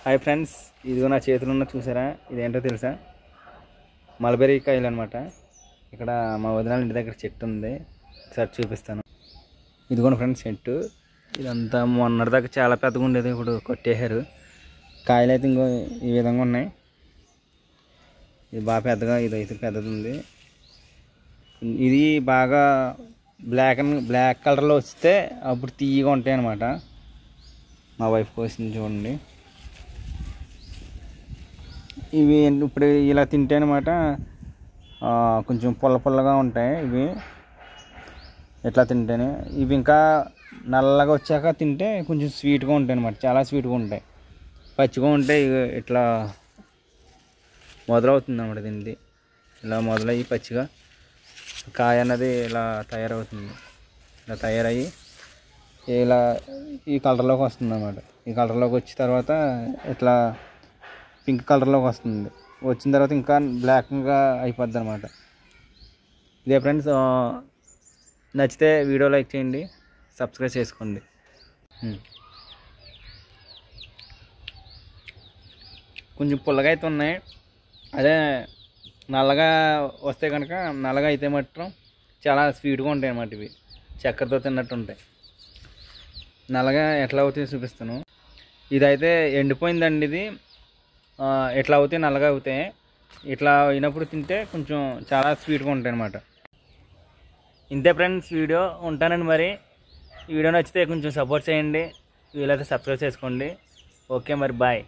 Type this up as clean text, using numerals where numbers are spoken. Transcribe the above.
Hi friends, ఇదిగో నా చేతిలో ఉన్న చూసారా, ఇదేంటో తెలుసా? మల్బెరీ కాయలు అనమాట. ఇక్కడ మా వదినాల ఇంటి దగ్గర చెట్టు ఉంది, ఒకసారి చూపిస్తాను. ఇదిగోండి ఫ్రెండ్స్ చెట్టు. ఇదంతా మొన్నటిదాకా చాలా పెద్దగా ఉండేది, ఇప్పుడు కొట్టేశారు. కాయలు అయితే ఇంకో ఈ విధంగా ఉన్నాయి. ఇది బాగా పెద్దగా, ఇదైతే పెద్దది ఉంది. ఇది బాగా బ్లాక్ కలర్లో వస్తే అప్పుడు తీయగా ఉంటాయి అన్నమాట. మా వైఫ్ కోసింది చూడండి. ఇవి ఇప్పుడు ఇలా తింటే అనమాట కొంచెం పుల్లగా ఉంటాయి. ఇవి ఎట్లా తింటేనే ఇవి ఇంకా నల్లగా వచ్చాక తింటే కొంచెం స్వీట్గా ఉంటాయి అనమాట, చాలా స్వీట్గా ఉంటాయి. పచ్చిగా ఉంటే ఇట్లా మొదలవుతుంది అన్నమాట. దీనిది ఇలా మొదలయ్యి పచ్చిగా కాయ అన్నది ఇలా తయారవుతుంది. ఇలా తయారయ్యి ఇలా ఈ కలర్లోకి వస్తుంది అన్నమాట. ఈ కలర్లోకి వచ్చిన తర్వాత ఇట్లా పింక్ కలర్లోకి వస్తుంది. వచ్చిన తర్వాత ఇంకా బ్లాక్గా అయిపోద్ది అనమాట. ఇదే ఫ్రెండ్స్, నచ్చితే వీడియో లైక్ చేయండి, సబ్స్క్రైబ్ చేసుకోండి. కొంచెం పుల్లగా అయితే ఉన్నాయి. అదే నల్లగా వస్తే కనుక, నల్లగా అయితే మాత్రం చాలా స్వీట్గా ఉంటాయి అన్నమాట. ఇవి చక్కెరతో తిన్నట్టు ఉంటాయి. నల్లగా ఎట్లా అవుతాయో చూపిస్తాను. ఇదైతే ఎండిపోయిందండి. ఇది ఎట్లా అవుతాయి, నల్లగా అవుతాయి. ఇట్లా అయినప్పుడు తింటే కొంచెం చాలా స్వీట్గా ఉంటాయి అన్నమాట. ఇంతే ఫ్రెండ్స్, వీడియో ఉంటానండి. మరి ఈ వీడియో నచ్చితే కొంచెం సపోర్ట్ చేయండి, వీలైతే సబ్స్క్రైబ్ చేసుకోండి. ఓకే మరి, బాయ్.